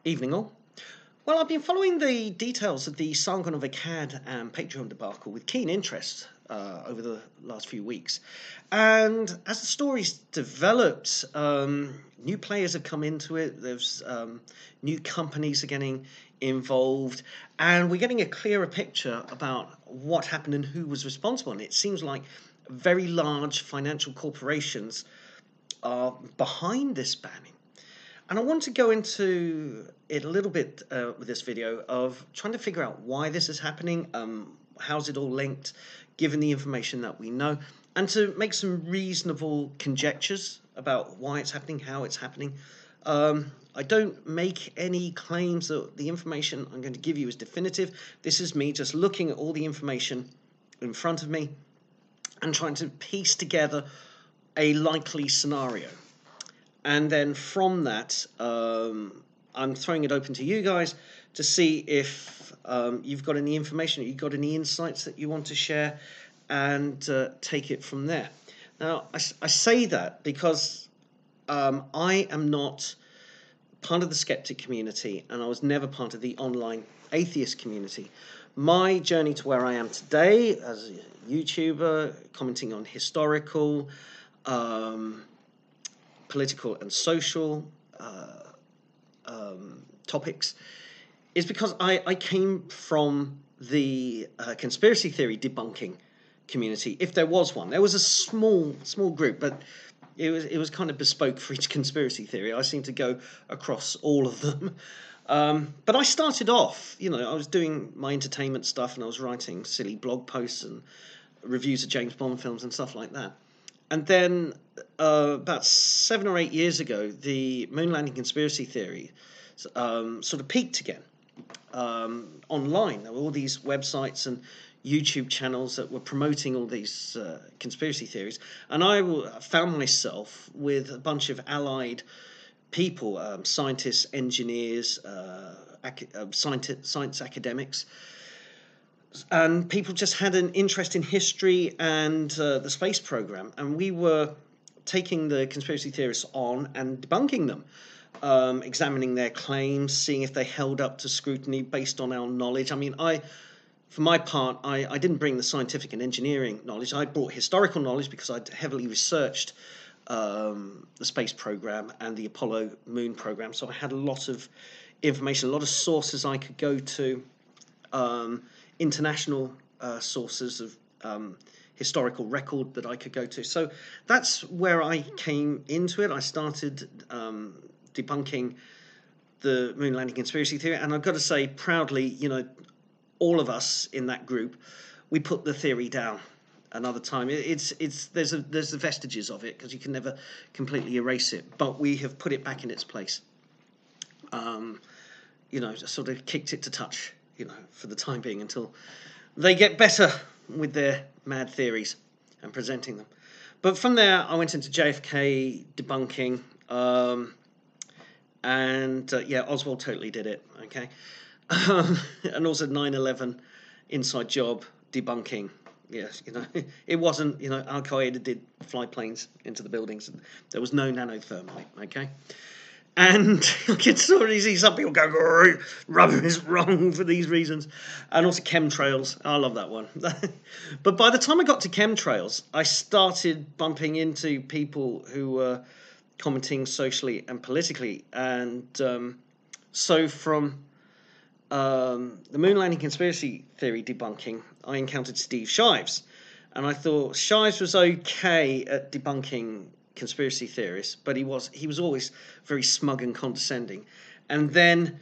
Evening all. Well, I've been following the details of the Sargon of Akkad and Patreon debacle with keen interest over the last few weeks. And as the story's developed, new players have come into it. There's new companies are getting involved, and we're getting a clearer picture about what happened and who was responsible. And it seems like very large financial corporations are behind this banning. And I want to go into it a little bit with this video of trying to figure out why this is happening, how's it all linked, given the information that we know, and to make some reasonable conjectures about why it's happening, how it's happening. I don't make any claims that the information I'm going to give you is definitive. This is me just looking at all the information in front of me and trying to piece together a likely scenario. And then from that, I'm throwing it open to you guys to see if you've got any information, you've got any insights that you want to share, and take it from there. Now, I say that because I am not part of the skeptic community, and I was never part of the online atheist community. My journey to where I am today as a YouTuber, commenting on historical, political and social topics, is because I came from the conspiracy theory debunking community, if there was one. There was a small group, but it was kind of bespoke for each conspiracy theory. I seem to go across all of them. But I started off, I was doing my entertainment stuff, and I was writing silly blog posts and reviews of James Bond films and stuff like that. And then about 7 or 8 years ago, the moon landing conspiracy theory sort of peaked again online. There were all these websites and YouTube channels that were promoting all these conspiracy theories. And I found myself with a bunch of allied people, scientists, engineers, science academics, and people just had an interest in history and the space program, and we were taking the conspiracy theorists on and debunking them, examining their claims, seeing if they held up to scrutiny based on our knowledge. I mean, for my part, I didn't bring the scientific and engineering knowledge. I brought historical knowledge because I'd heavily researched the space program and the Apollo moon program, so I had a lot of information, a lot of sources I could go to, international sources of historical record that I could go to. So that's where I came into it. I started debunking the moon landing conspiracy theory, and I've got to say proudly, all of us in that group, we put the theory down another time. There's the vestiges of it, because you can never completely erase it, but we have put it back in its place. Just sort of kicked it to touch, for the time being, until they get better with their mad theories and presenting them. But from there, I went into JFK debunking, and Oswald totally did it, okay? And also 9/11 inside job debunking. Yes, it wasn't, Al-Qaeda did fly planes into the buildings, and there was no nanothermite, okay? And I can sort of see some people go, rubber is wrong for these reasons. And also chemtrails. I love that one. But by the time I got to chemtrails, I started bumping into people who were commenting socially and politically. And so from the moon landing conspiracy theory debunking, I encountered Steve Shives. And I thought Shives was okay at debunking conspiracy theorists, but he was always very smug and condescending. And then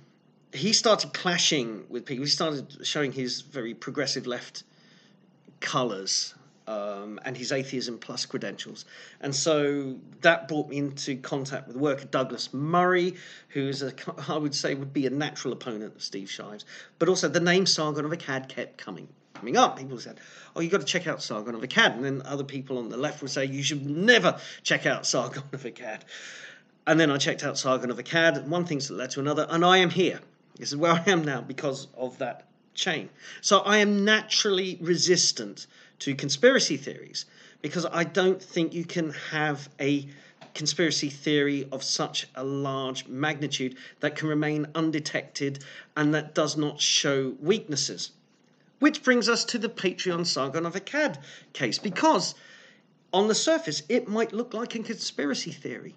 he started clashing with people. He started showing his very progressive left colours, and his atheism plus credentials. And so that brought me into contact with the work of Douglas Murray, who is I would say would be a natural opponent of Steve Shives. But also the name Sargon of Akkad kept coming up. People said, oh, you've got to check out Sargon of Akkad. And then other people on the left would say, you should never check out Sargon of Akkad. And then I checked out Sargon of Akkad, and one thing led to another, and I am here. This is where I am now because of that chain. So I am naturally resistant to conspiracy theories, because I don't think you can have a conspiracy theory of such a large magnitude that can remain undetected and that does not show weaknesses. Which brings us to the Patreon Sargon of Akkad case, because on the surface it might look like a conspiracy theory.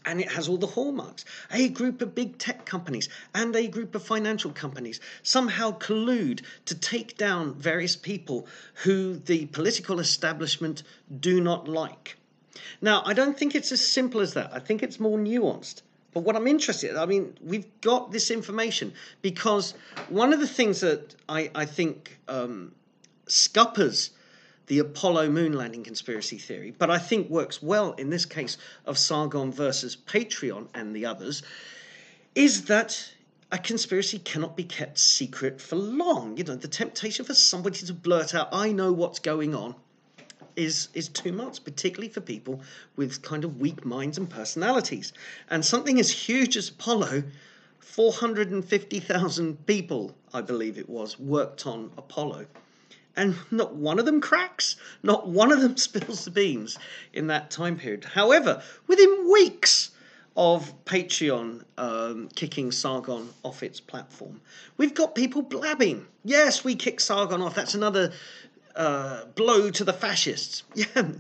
And it has all the hallmarks. A group of big tech companies and a group of financial companies somehow collude to take down various people who the political establishment do not like. Now, I don't think it's as simple as that. I think it's more nuanced. But what I'm interested in, I mean, we've got this information because one of the things that I think scuppers the Apollo moon landing conspiracy theory, but I think works well in this case of Sargon versus Patreon and the others, is that a conspiracy cannot be kept secret for long. You know, the temptation for somebody to blurt out, I know what's going on, is too much, particularly for people with kind of weak minds and personalities. And something as huge as Apollo, 450,000 people, I believe it was, worked on Apollo. And not one of them cracks, not one of them spills the beans in that time period. However, within weeks of Patreon kicking Sargon off its platform, we've got people blabbing. Yes, we kick Sargon off. That's another blow to the fascists. Yeah,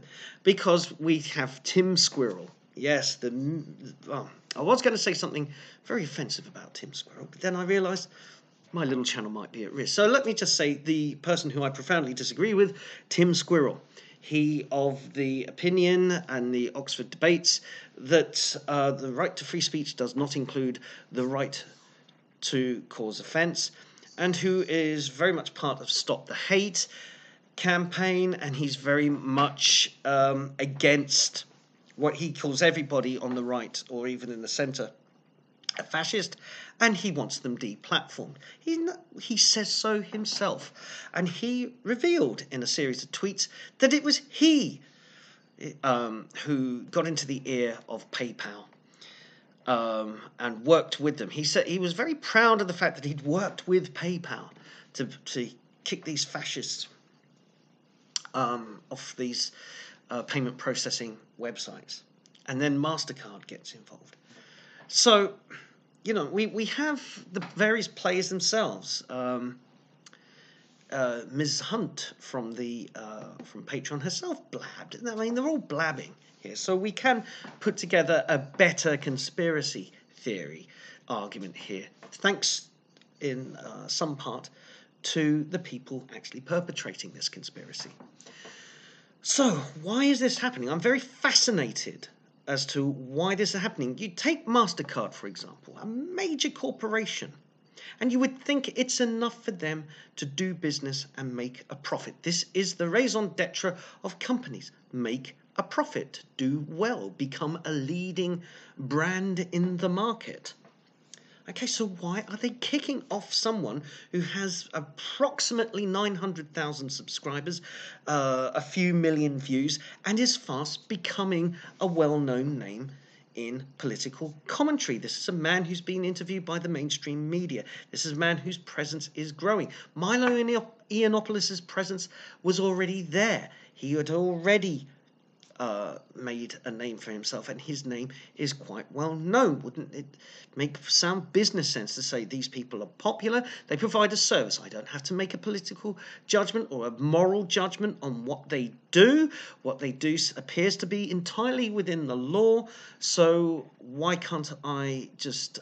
because we have Tim Squirrel. Yes, I was going to say something very offensive about Tim Squirrel, but then I realised my little channel might be at risk. So let me just say the person who I profoundly disagree with, Tim Squirrel. He of the opinion and the Oxford debates that the right to free speech does not include the right to cause offence, and who is very much part of Stop the Hate campaign, and he's very much against what he calls everybody on the right or even in the centre a fascist, and he wants them deplatformed. He says so himself, and he revealed in a series of tweets that it was he who got into the ear of PayPal and worked with them. He said he was very proud of the fact that he'd worked with PayPal to kick these fascists off these payment processing websites, and then MasterCard gets involved. So, you know, we have the various players themselves. Ms. Hunt from Patreon herself blabbed. I mean, they're all blabbing here. So we can put together a better conspiracy theory argument here, thanks in some part to the people actually perpetrating this conspiracy. So why is this happening? I'm very fascinated as to why this is happening. You take MasterCard, for example, a major corporation, and you would think it's enough for them to do business and make a profit. This is the raison d'etre of companies. Make a profit, do well, become a leading brand in the market. Okay, so why are they kicking off someone who has approximately 900,000 subscribers, a few million views, and is fast becoming a well-known name in political commentary? This is a man who's been interviewed by the mainstream media. This is a man whose presence is growing. Milo Yiannopoulos' presence was already there. He had already made a name for himself, and his name is quite well known. Wouldn't it make sound business sense to say these people are popular, they provide a service, I don't have to make a political judgment or a moral judgment on what they do. What they do appears to be entirely within the law, so why can't I just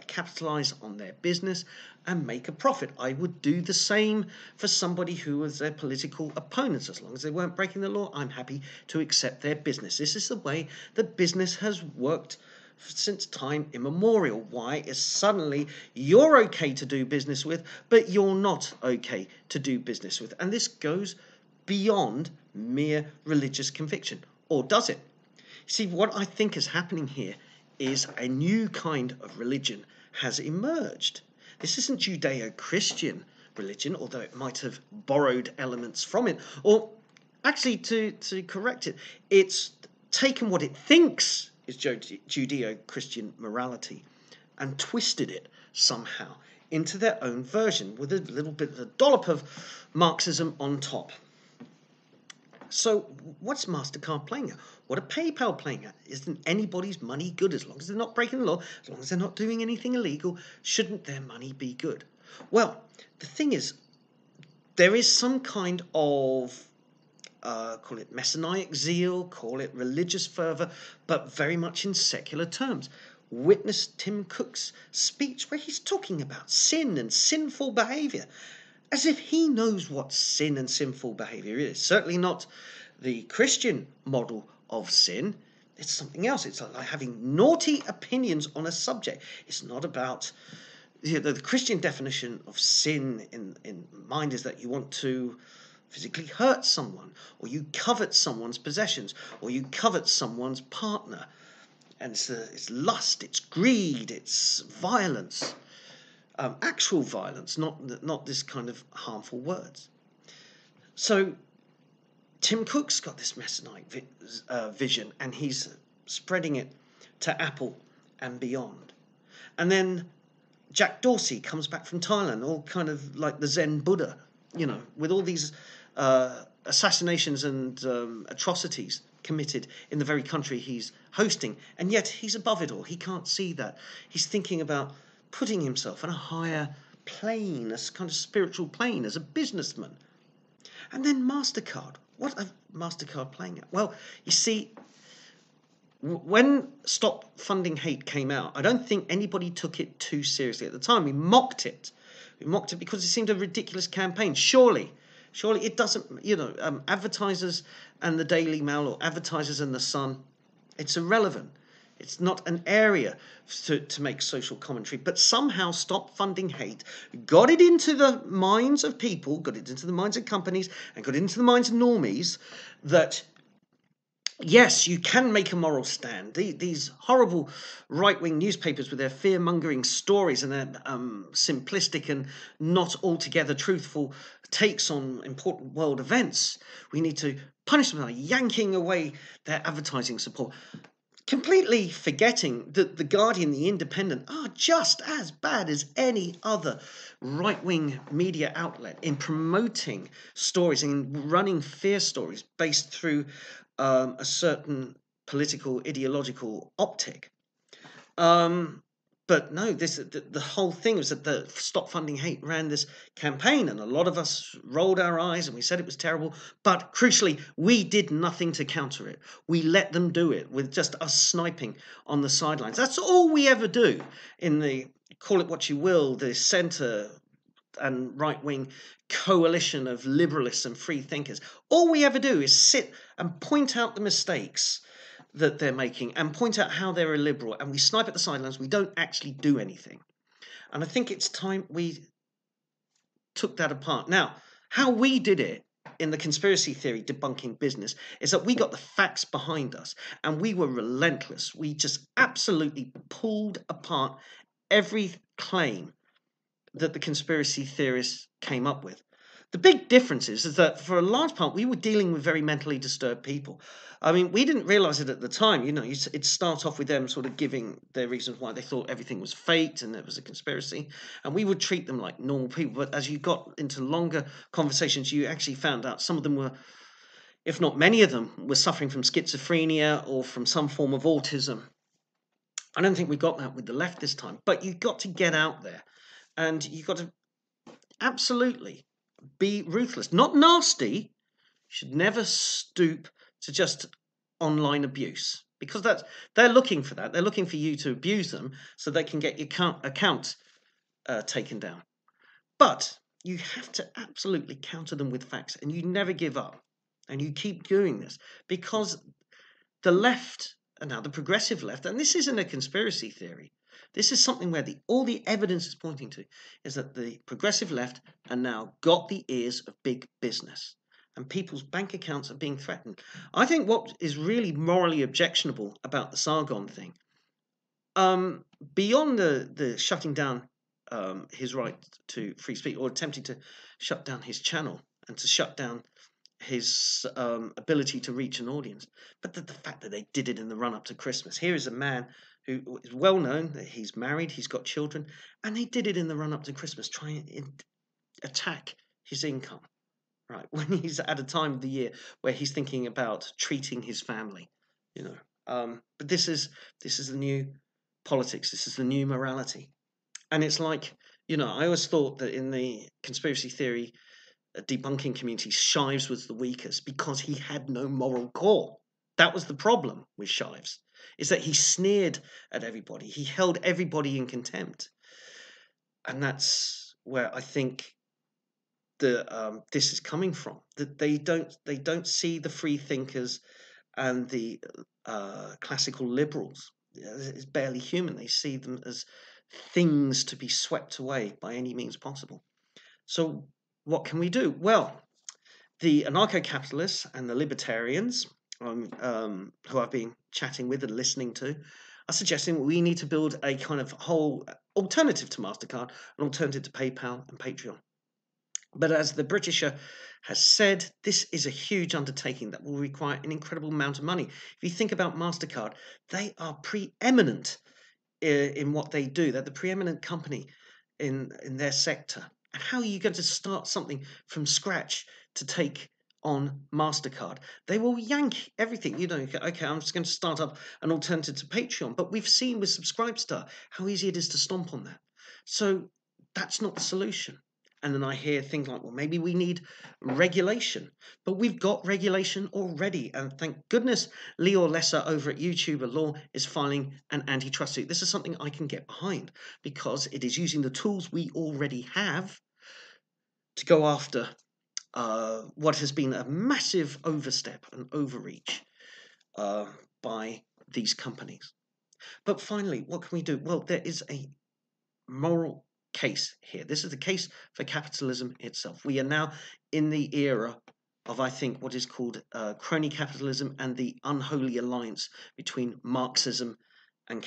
capitalize on their business and make a profit? I would do the same for somebody who was their political opponents. As long as they weren't breaking the law, I'm happy to accept their business. This is the way that business has worked since time immemorial. Why is suddenly you're okay to do business with, but you're not okay to do business with? And this goes beyond mere religious conviction. Or does it? See, what I think is happening here is a new kind of religion has emerged. This isn't Judeo-Christian religion, although it might have borrowed elements from it. Or actually, to correct it, it's taken what it thinks is Judeo-Christian morality and twisted it somehow into their own version with a little bit of a dollop of Marxism on top. So what's MasterCard playing at? What are PayPal playing at? Isn't anybody's money good as long as they're not breaking the law, as long as they're not doing anything illegal? Shouldn't their money be good? Well, the thing is, there is some kind of call it messianic zeal, call it religious fervour, but very much in secular terms. Witness Tim Cook's speech where he's talking about sin and sinful behaviour, as if he knows what sin and sinful behaviour is. Certainly not the Christian model of sin. It's something else. It's like having naughty opinions on a subject. It's not about the Christian definition of sin in mind is that you want to physically hurt someone, or you covet someone's possessions, or you covet someone's partner. And it's lust, it's greed, it's violence, actual violence, not this kind of harmful words. So Tim Cook's got this messianic vision, and he's spreading it to Apple and beyond. And then Jack Dorsey comes back from Thailand, all kind of like the Zen Buddha, with all these assassinations and atrocities committed in the very country he's hosting. And yet he's above it all. He can't see that. He's thinking about putting himself on a higher plane, a kind of spiritual plane, as a businessman. And then MasterCard. What are MasterCard playing at? Well, you see, when Stop Funding Hate came out, I don't think anybody took it too seriously at the time. We mocked it. We mocked it because it seemed a ridiculous campaign. Surely it doesn't, advertisers and the Daily Mail or advertisers and the Sun, it's irrelevant. It's not an area to make social commentary. But somehow Stop Funding Hate got it into the minds of people, got it into the minds of companies, and got it into the minds of normies that yes, you can make a moral stand. These horrible right-wing newspapers with their fear-mongering stories and their simplistic and not altogether truthful takes on important world events, we need to punish them by yanking away their advertising support. Completely forgetting that The Guardian, The Independent are just as bad as any other right-wing media outlet in promoting stories and running fear stories based through a certain political, ideological optic. But no, the whole thing was that the Stop Funding Hate ran this campaign, and a lot of us rolled our eyes and we said it was terrible. But crucially, we did nothing to counter it. We let them do it with just us sniping on the sidelines. That's all we ever do in the, call it what you will, the centre and right-wing coalition of liberalists and free thinkers. All we ever do is sit and point out the mistakes that they're making and point out how they're illiberal, and we snipe at the sidelines. We don't actually do anything. And I think it's time we took that apart. Now, how we did it in the conspiracy theory debunking business is that we got the facts behind us and we were relentless. We just absolutely pulled apart every claim that the conspiracy theorists came up with. The big difference is that for a large part, we were dealing with very mentally disturbed people. I mean, we didn't realize it at the time. It'd start off with them sort of giving their reasons why they thought everything was faked and it was a conspiracy. And we would treat them like normal people. But as you got into longer conversations, you actually found out some of them were, if not many of them, were suffering from schizophrenia or from some form of autism. I don't think we got that with the left this time. But you've got to get out there. And you've got to absolutely be ruthless, not nasty. You should never stoop to just online abuse, because they're looking for that. They're looking for you to abuse them so they can get your account taken down. But you have to absolutely counter them with facts, and you never give up, and you keep doing this, because the left, and now the progressive left, and this isn't a conspiracy theory. This is something where all the evidence is pointing to is that the progressive left are now got the ears of big business, and people's bank accounts are being threatened. I think what is really morally objectionable about the Sargon thing, beyond the shutting down his right to free speech, or attempting to shut down his channel and to shut down his ability to reach an audience, but the fact that they did it in the run-up to Christmas. Here is a man who is well known, that he's married, he's got children, and they did it in the run-up to Christmas, trying to attack his income, right? When he's at a time of the year where he's thinking about treating his family, you know. But this is the new politics. This is the new morality, and it's like, I always thought that in the conspiracy theory debunking community, Shives was the weakest because he had no moral core. That was the problem with Shives, is that he sneered at everybody. He held everybody in contempt, and that's where I think this is coming from. That they don't see the free thinkers and the classical liberals as barely human. They see them as things to be swept away by any means possible. So what can we do? Well, the anarcho-capitalists and the libertarians, who I've been chatting with and listening to, are suggesting we need to build a kind of whole alternative to MasterCard, an alternative to PayPal and Patreon. But as the Britisher has said, this is a huge undertaking that will require an incredible amount of money. If you think about MasterCard, they are preeminent in what they do. They're the preeminent company in their sector. And how are you going to start something from scratch to take on MasterCard? They will yank everything. Okay, I'm just going to start up an alternative to Patreon. But we've seen with Subscribestar how easy it is to stomp on that. So that's not the solution. And then I hear things like, well, maybe we need regulation. But we've got regulation already. And thank goodness Lior Lesser over at YouTuber Law is filing an antitrust suit. This is something I can get behind because it is using the tools we already have to go after what has been a massive overstep and overreach by these companies. But finally, what can we do? Well, there is a moral case here. This is the case for capitalism itself. We are now in the era of, I think, what is called crony capitalism and the unholy alliance between Marxism and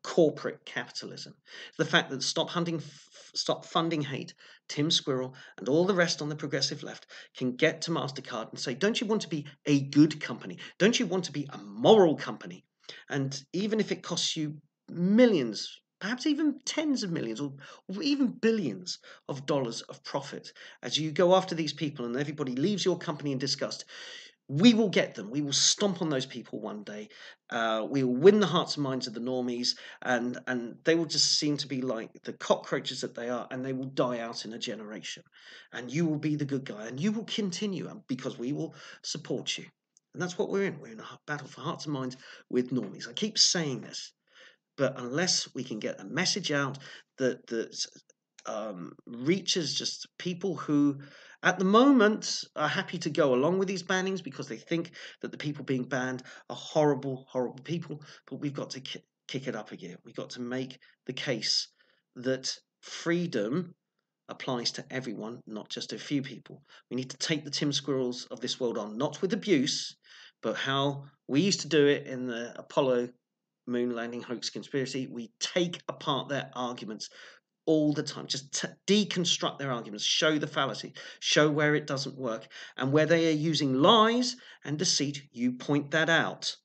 corporate capitalism. The fact that Stop Funding Hate, Tim Squirrel, and all the rest on the progressive left can get to MasterCard and say, don't you want to be a good company? Don't you want to be a moral company? And even if it costs you millions, perhaps even tens of millions or even billions of dollars of profit, as you go after these people and everybody leaves your company in disgust, we will get them. We will stomp on those people one day. We will win the hearts and minds of the normies, and they will just seem to be like the cockroaches that they are, and they will die out in a generation. And you will be the good guy, and you will continue because we will support you. And that's what we're in. We're in a battle for hearts and minds with normies. I keep saying this, but unless we can get a message out that reaches just people who, at the moment, are happy to go along with these bannings because they think that the people being banned are horrible, horrible people, but we've got to kick it up again. We've got to make the case that freedom applies to everyone, not just a few people. We need to take the Tim Squirrels of this world on, not with abuse, but how we used to do it in the Apollo moon landing hoax conspiracy. We take apart their arguments all the time, just deconstruct their arguments, show the fallacy, show where it doesn't work, and where they are using lies and deceit, you point that out.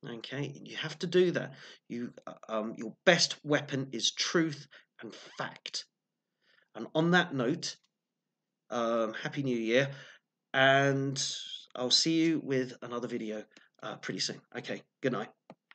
Okay, you have to do that. Your best weapon is truth and fact. And on that note, Happy New Year, and I'll see you with another video pretty soon. Okay, good night.